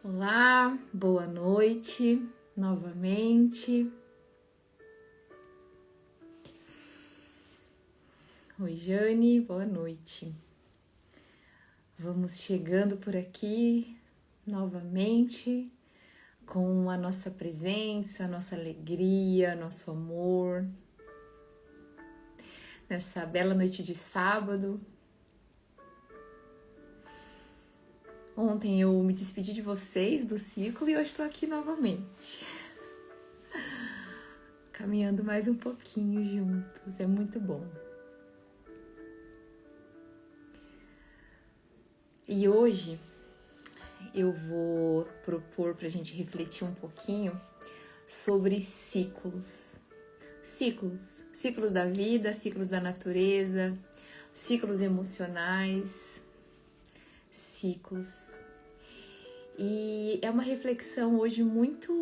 Olá, boa noite, novamente. Oi, Jane, boa noite. Vamos chegando por aqui novamente com a nossa presença, nossa alegria, nosso amor. Nessa bela noite de sábado. Ontem eu me despedi de vocês do ciclo e hoje estou aqui novamente. Caminhando mais um pouquinho juntos, é muito bom. E hoje eu vou propor para a gente refletir um pouquinho sobre ciclos. Ciclos da vida, ciclos da natureza, ciclos emocionais, ciclos. E é uma reflexão hoje muito...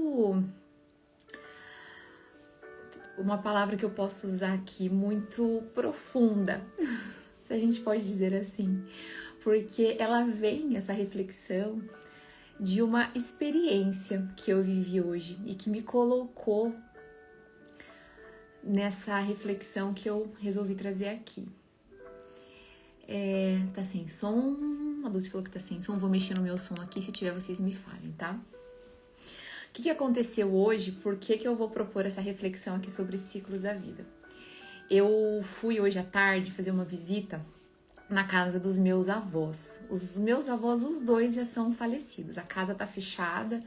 Uma palavra que eu posso usar aqui, muito profunda, se a gente pode dizer assim. Porque ela vem, essa reflexão, de uma experiência que eu vivi hoje e que me colocou nessa reflexão que eu resolvi trazer aqui. Tá sem som, a Dulce falou que tá sem som, vou mexer no meu som aqui, se tiver vocês me falem, tá? O que aconteceu hoje? Por que eu vou propor essa reflexão aqui sobre ciclos da vida? Eu fui hoje à tarde fazer uma visita na casa dos meus avós. Os meus avós, os dois já são falecidos, a casa tá fechada,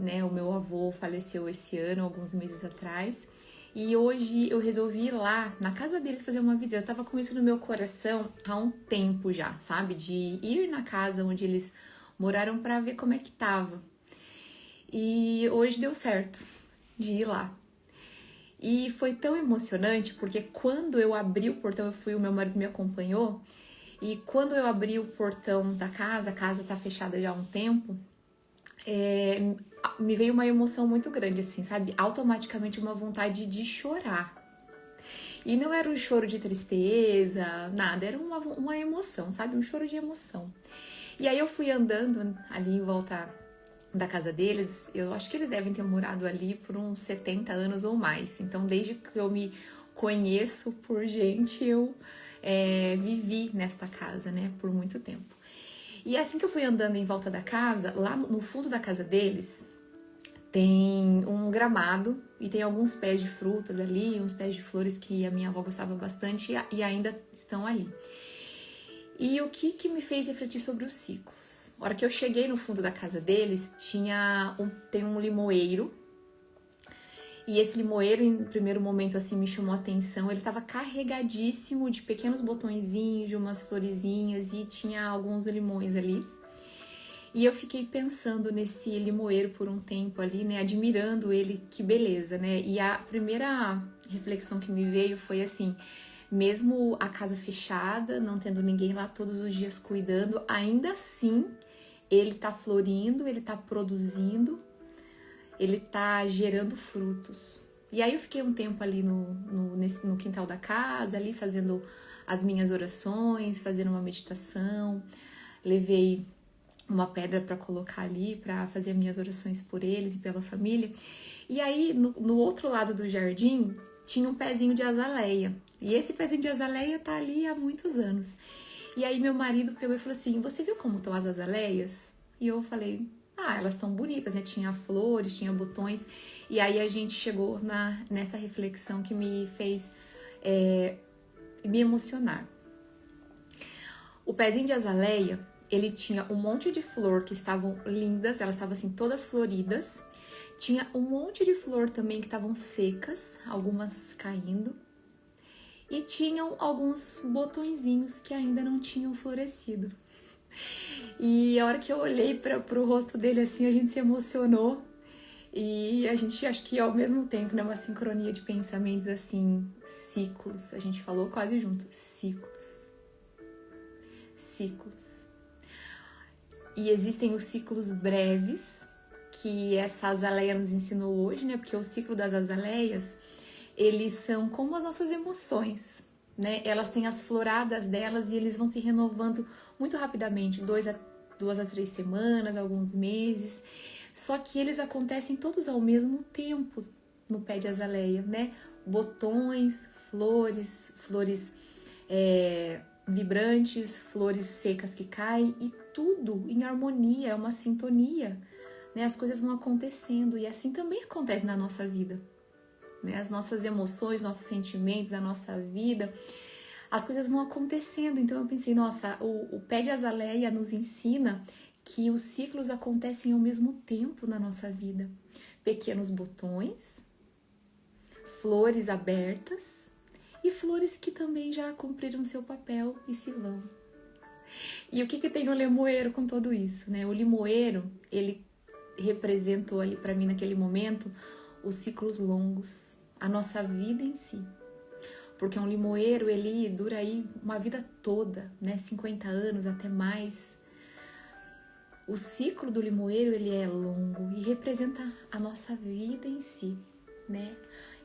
né? O meu avô faleceu esse ano, alguns meses atrás. E hoje eu resolvi ir lá na casa deles fazer uma visita. Eu tava com isso no meu coração há um tempo já, sabe? De ir na casa onde eles moraram pra ver como é que tava. E hoje deu certo de ir lá. E foi tão emocionante porque quando eu abri o portão, o meu marido me acompanhou. E quando eu abri o portão da casa, a casa tá fechada já há um tempo, me veio uma emoção muito grande, assim, sabe? Automaticamente uma vontade de chorar. E não era um choro de tristeza, nada, era uma emoção, sabe? Um choro de emoção. E aí eu fui andando ali em volta da casa deles, eu acho que eles devem ter morado ali por uns 70 anos ou mais. Então, desde que eu me conheço por gente, eu vivi nesta casa, né, por muito tempo. E assim que eu fui andando em volta da casa, lá no fundo da casa deles, tem um gramado e tem alguns pés de frutas ali, uns pés de flores que a minha avó gostava bastante e ainda estão ali. E o que me fez refletir sobre os ciclos? A hora que eu cheguei no fundo da casa deles, tem um limoeiro. E esse limoeiro, em primeiro momento, assim, me chamou a atenção. Ele tava carregadíssimo de pequenos botõezinhos, de umas florezinhas, e tinha alguns limões ali. E eu fiquei pensando nesse limoeiro por um tempo ali, né, admirando ele, que beleza, né? E a primeira reflexão que me veio foi assim, mesmo a casa fechada, não tendo ninguém lá todos os dias cuidando, ainda assim, ele tá florindo, ele tá produzindo, ele tá gerando frutos. E aí eu fiquei um tempo ali no quintal da casa, ali fazendo as minhas orações, fazendo uma meditação, levei uma pedra para colocar ali, para fazer minhas orações por eles e pela família. E aí, no outro lado do jardim, tinha um pezinho de azaleia. E esse pezinho de azaleia tá ali há muitos anos. E aí, meu marido pegou e falou assim, você viu como estão as azaleias? E eu falei, elas estão bonitas, né? Tinha flores, tinha botões. E aí, a gente chegou nessa reflexão que me fez me emocionar. O pezinho de azaleia, ele tinha um monte de flor que estavam lindas, elas estavam assim todas floridas. Tinha um monte de flor também que estavam secas, algumas caindo. E tinham alguns botõezinhos que ainda não tinham florescido. E a hora que eu olhei pro rosto dele assim, a gente se emocionou. E a gente, acho que ao mesmo tempo, né, uma sincronia de pensamentos assim, ciclos. A gente falou quase junto, ciclos. E existem os ciclos breves, que essa azaleia nos ensinou hoje, né? Porque o ciclo das azaleias, eles são como as nossas emoções, né? Elas têm as floradas delas e eles vão se renovando muito rapidamente, 2 a 3 semanas, alguns meses. Só que eles acontecem todos ao mesmo tempo no pé de azaleia, né? Botões, flores vibrantes, flores secas que caem e tudo em harmonia, é uma sintonia, né? As coisas vão acontecendo e assim também acontece na nossa vida, né? As nossas emoções, nossos sentimentos, a nossa vida, as coisas vão acontecendo. Então eu pensei, nossa, o pé de azaleia nos ensina que os ciclos acontecem ao mesmo tempo na nossa vida. Pequenos botões, flores abertas e flores que também já cumpriram seu papel e se vão. E o que tem o limoeiro com tudo isso, né? O limoeiro, ele representou ali para mim naquele momento os ciclos longos, a nossa vida em si. Porque um limoeiro, ele dura aí uma vida toda, né? 50 anos, até mais. O ciclo do limoeiro, ele é longo e representa a nossa vida em si, né?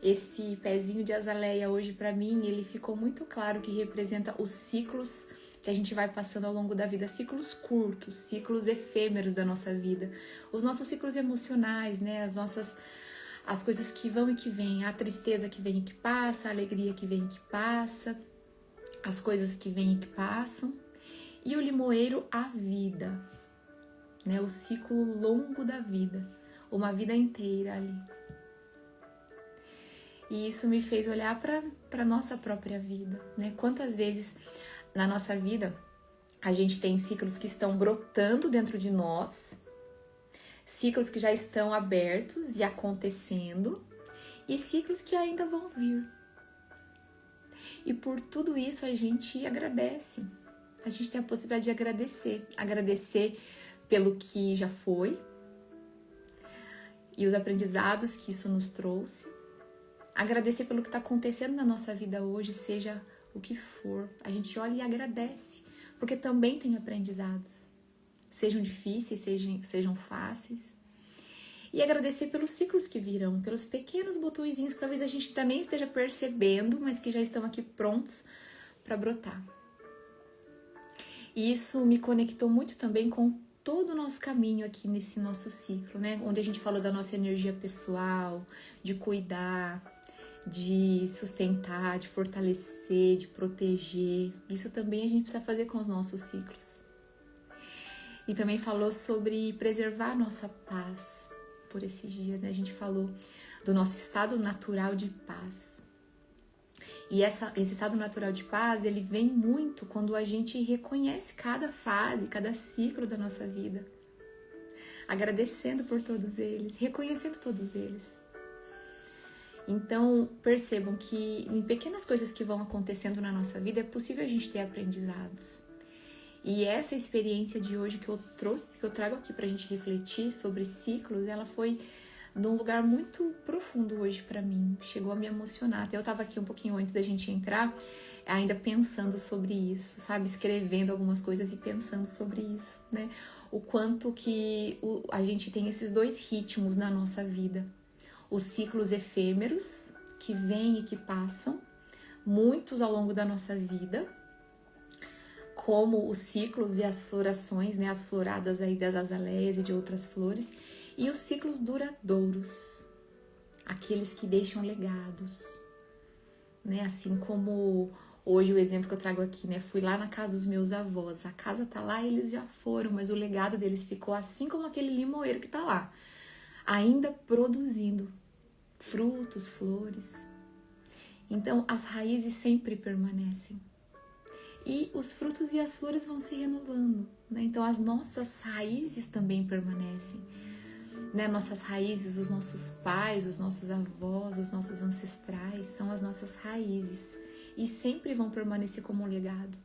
Esse pezinho de azaleia hoje para mim, ele ficou muito claro que representa os ciclos que a gente vai passando ao longo da vida, ciclos curtos, ciclos efêmeros da nossa vida, os nossos ciclos emocionais, né? As coisas que vão e que vêm, a tristeza que vem e que passa, a alegria que vem e que passa, as coisas que vêm e que passam, e o limoeiro, a vida, né? O ciclo longo da vida, uma vida inteira ali. E isso me fez olhar para a nossa própria vida, né? Quantas vezes na nossa vida a gente tem ciclos que estão brotando dentro de nós, ciclos que já estão abertos e acontecendo, e ciclos que ainda vão vir. E por tudo isso a gente agradece. A gente tem a possibilidade de agradecer pelo que já foi e os aprendizados que isso nos trouxe. Agradecer pelo que está acontecendo na nossa vida hoje, seja o que for. A gente olha e agradece, porque também tem aprendizados. Sejam difíceis, sejam fáceis. E agradecer pelos ciclos que virão, pelos pequenos botõezinhos que talvez a gente ainda nem esteja percebendo, mas que já estão aqui prontos para brotar. E isso me conectou muito também com todo o nosso caminho aqui nesse nosso ciclo, né? Onde a gente falou da nossa energia pessoal, de cuidar, de sustentar, de fortalecer, de proteger. Isso também a gente precisa fazer com os nossos ciclos. E também falou sobre preservar a nossa paz por esses dias, né? A gente falou do nosso estado natural de paz. E esse estado natural de paz, ele vem muito quando a gente reconhece cada fase, cada ciclo da nossa vida. Agradecendo por todos eles, reconhecendo todos eles. Então, percebam que em pequenas coisas que vão acontecendo na nossa vida, é possível a gente ter aprendizados. E essa experiência de hoje que eu trouxe, que eu trago aqui pra gente refletir sobre ciclos, ela foi num lugar muito profundo hoje pra mim. Chegou a me emocionar. Até eu tava aqui um pouquinho antes da gente entrar, ainda pensando sobre isso, sabe? Escrevendo algumas coisas e pensando sobre isso, né? O quanto que a gente tem esses dois ritmos na nossa vida. Os ciclos efêmeros, que vêm e que passam, muitos ao longo da nossa vida, como os ciclos e as florações, né, as floradas aí das azaleias e de outras flores, e os ciclos duradouros, aqueles que deixam legados, né, assim como hoje o exemplo que eu trago aqui, né, fui lá na casa dos meus avós, a casa tá lá, eles já foram, mas o legado deles ficou assim como aquele limoeiro que tá lá, ainda produzindo frutos, flores. Então, as raízes sempre permanecem. E os frutos e as flores vão se renovando, né? Então, as nossas raízes também permanecem, né? Nossas raízes, os nossos pais, os nossos avós, os nossos ancestrais, são as nossas raízes. E sempre vão permanecer como um legado.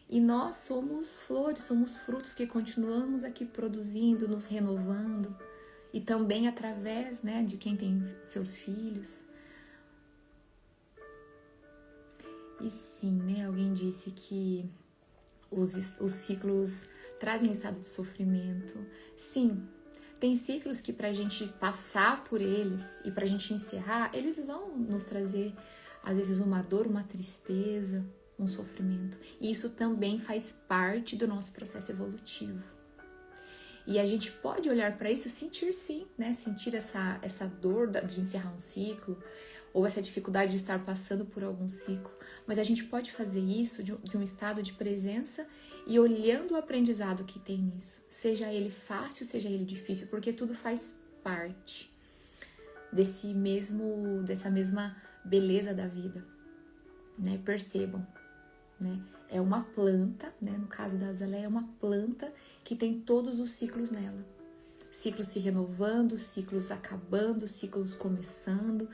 E nós somos flores, somos frutos que continuamos aqui produzindo, nos renovando. E também através, né, de quem tem seus filhos. E sim, né, alguém disse que os ciclos trazem estado de sofrimento. Sim, tem ciclos que pra gente passar por eles e pra gente encerrar, eles vão nos trazer, às vezes, uma dor, uma tristeza, um sofrimento. E isso também faz parte do nosso processo evolutivo. E a gente pode olhar para isso, sentir sim, né? Sentir essa dor de encerrar um ciclo, ou essa dificuldade de estar passando por algum ciclo. Mas a gente pode fazer isso de um estado de presença e olhando o aprendizado que tem nisso. Seja ele fácil, seja ele difícil, porque tudo faz parte dessa mesma beleza da vida, né? Percebam, né? É uma planta, né? No caso da azaleia, é uma planta que tem todos os ciclos nela. Ciclos se renovando, ciclos acabando, ciclos começando,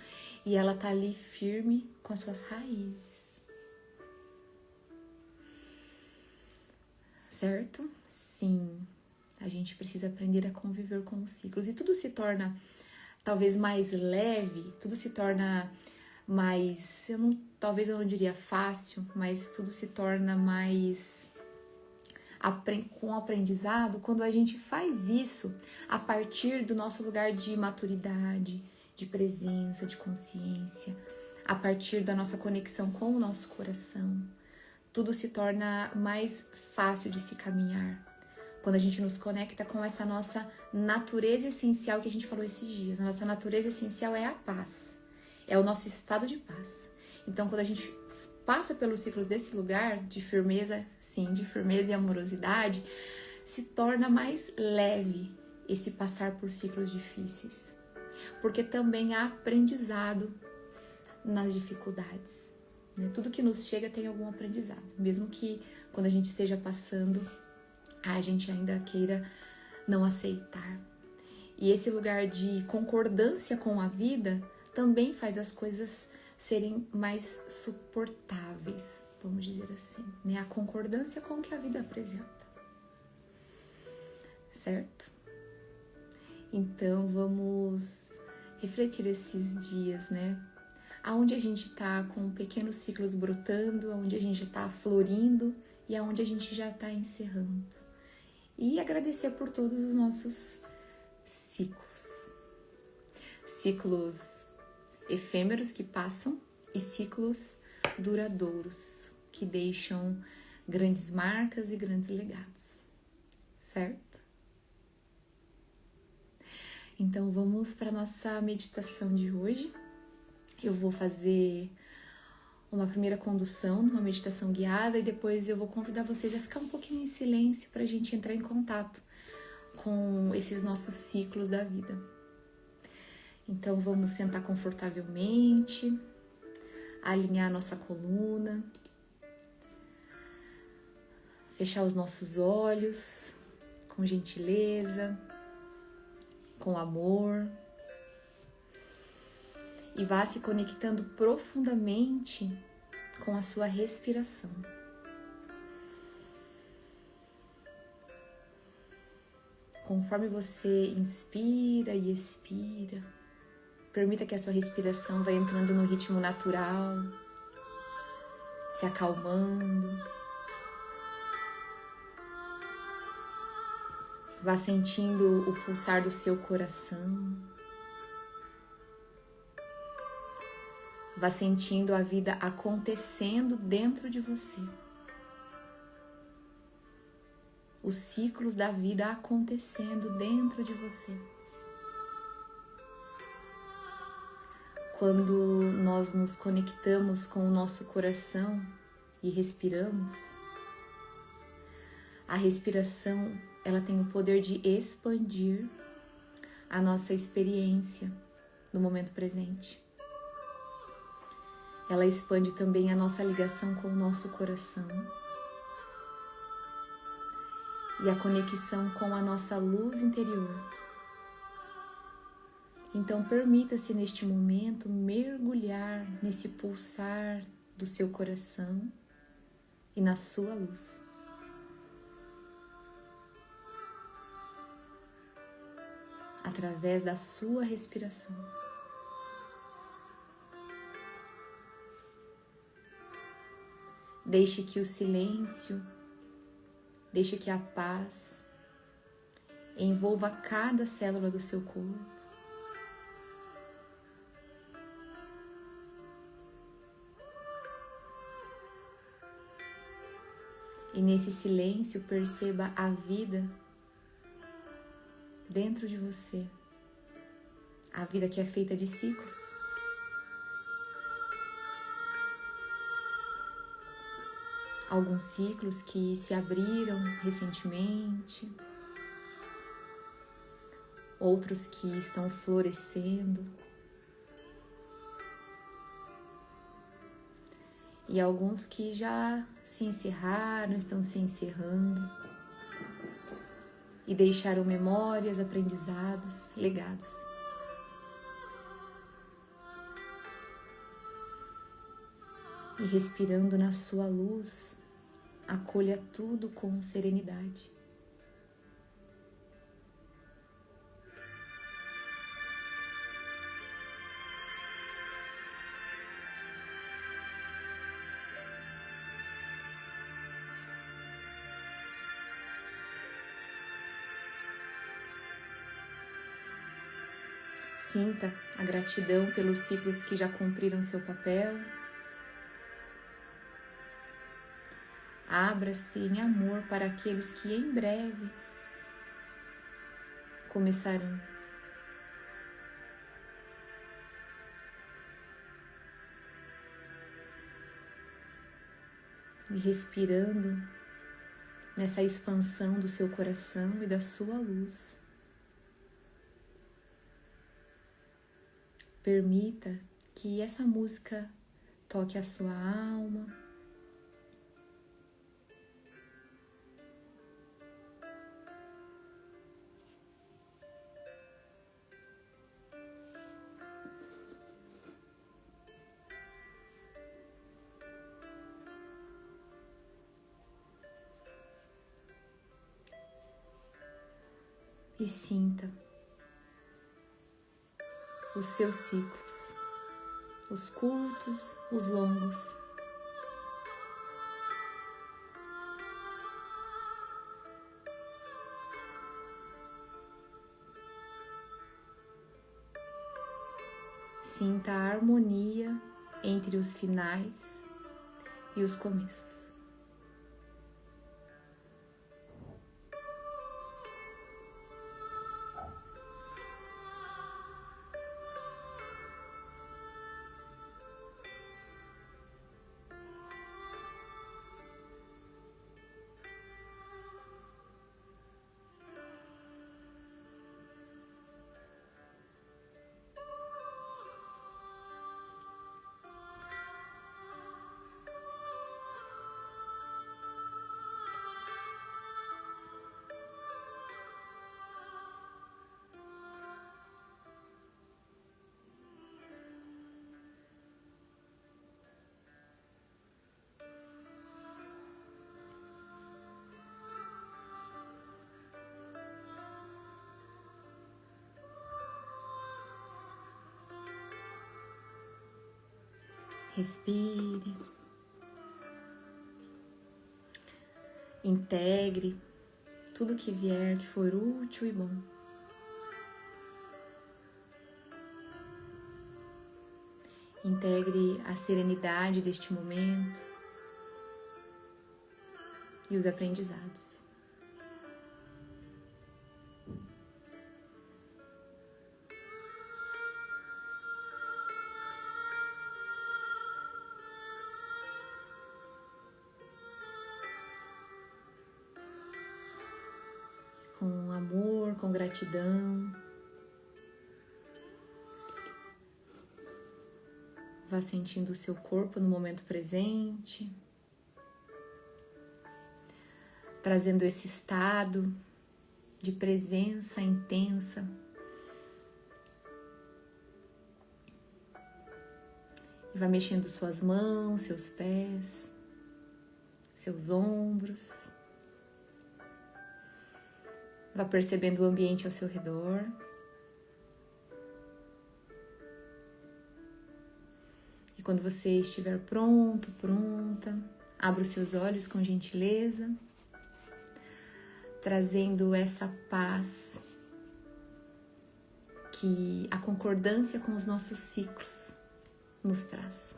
e ela tá ali firme com as suas raízes. Certo? Sim. A gente precisa aprender a conviver com os ciclos. E tudo se torna talvez mais leve, tudo se torna mais, talvez eu não diria fácil, mas tudo se torna mais com aprendizado quando a gente faz isso a partir do nosso lugar de maturidade, de presença, de consciência, a partir da nossa conexão com o nosso coração. Tudo se torna mais fácil de se caminhar quando a gente nos conecta com essa nossa natureza essencial que a gente falou esses dias. A nossa natureza essencial é a paz, é o nosso estado de paz. Então, quando a gente passa pelos ciclos desse lugar de firmeza, sim, de firmeza e amorosidade, se torna mais leve esse passar por ciclos difíceis. Porque também há aprendizado nas dificuldades, né? Tudo que nos chega tem algum aprendizado, mesmo que quando a gente esteja passando, a gente ainda queira não aceitar. E esse lugar de concordância com a vida também faz as coisas serem mais suportáveis, vamos dizer assim, né? A concordância com o que a vida apresenta, certo? Então vamos refletir esses dias, né? Aonde a gente tá com pequenos ciclos brotando, aonde a gente tá florindo e aonde a gente já tá encerrando. E agradecer por todos os nossos ciclos. Ciclos efêmeros que passam e ciclos duradouros que deixam grandes marcas e grandes legados, certo? Então vamos para a nossa meditação de hoje. Eu vou fazer uma primeira condução, uma meditação guiada, e depois eu vou convidar vocês a ficar um pouquinho em silêncio para a gente entrar em contato com esses nossos ciclos da vida. Então vamos sentar confortavelmente, alinhar nossa coluna, fechar os nossos olhos com gentileza, com amor, e vá se conectando profundamente com a sua respiração. Conforme você inspira e expira, permita que a sua respiração vá entrando no ritmo natural, se acalmando. Vá sentindo o pulsar do seu coração. Vá sentindo a vida acontecendo dentro de você. Os ciclos da vida acontecendo dentro de você. Quando nós nos conectamos com o nosso coração e respiramos, a respiração, ela tem o poder de expandir a nossa experiência no momento presente. Ela expande também a nossa ligação com o nosso coração e a conexão com a nossa luz interior. Então, permita-se neste momento mergulhar nesse pulsar do seu coração e na sua luz. Através da sua respiração. Deixe que o silêncio, deixe que a paz envolva cada célula do seu corpo. E nesse silêncio perceba a vida dentro de você, a vida que é feita de ciclos. Alguns ciclos que se abriram recentemente, outros que estão florescendo, e alguns que já se encerraram, estão se encerrando e deixaram memórias, aprendizados, legados. E respirando na sua luz, acolha tudo com serenidade. Sinta a gratidão pelos ciclos que já cumpriram seu papel. Abra-se em amor para aqueles que em breve começarão. E respirando nessa expansão do seu coração e da sua luz. Permita que essa música toque a sua alma. E sinta os seus ciclos, os curtos, os longos. Sinta a harmonia entre os finais e os começos. Respire, integre tudo que vier que for útil e bom. Integre a serenidade deste momento e os aprendizados. Com amor, com gratidão. Vá sentindo o seu corpo no momento presente, trazendo esse estado de presença intensa. E vá mexendo suas mãos, seus pés, seus ombros. Vá percebendo o ambiente ao seu redor. E quando você estiver pronto, pronta, abra os seus olhos com gentileza, trazendo essa paz que a concordância com os nossos ciclos nos traz.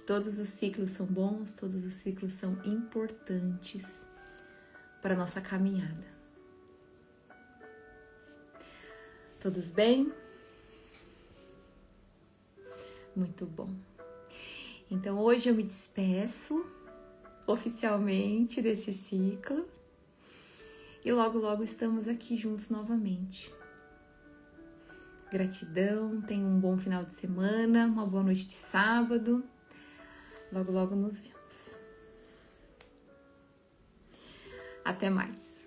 Todos os ciclos são bons, todos os ciclos são importantes, para nossa caminhada. Todos bem? Muito bom. Então hoje eu me despeço oficialmente desse ciclo e logo logo estamos aqui juntos novamente. Gratidão, tenha um bom final de semana, uma boa noite de sábado. Logo logo nos vemos. Até mais.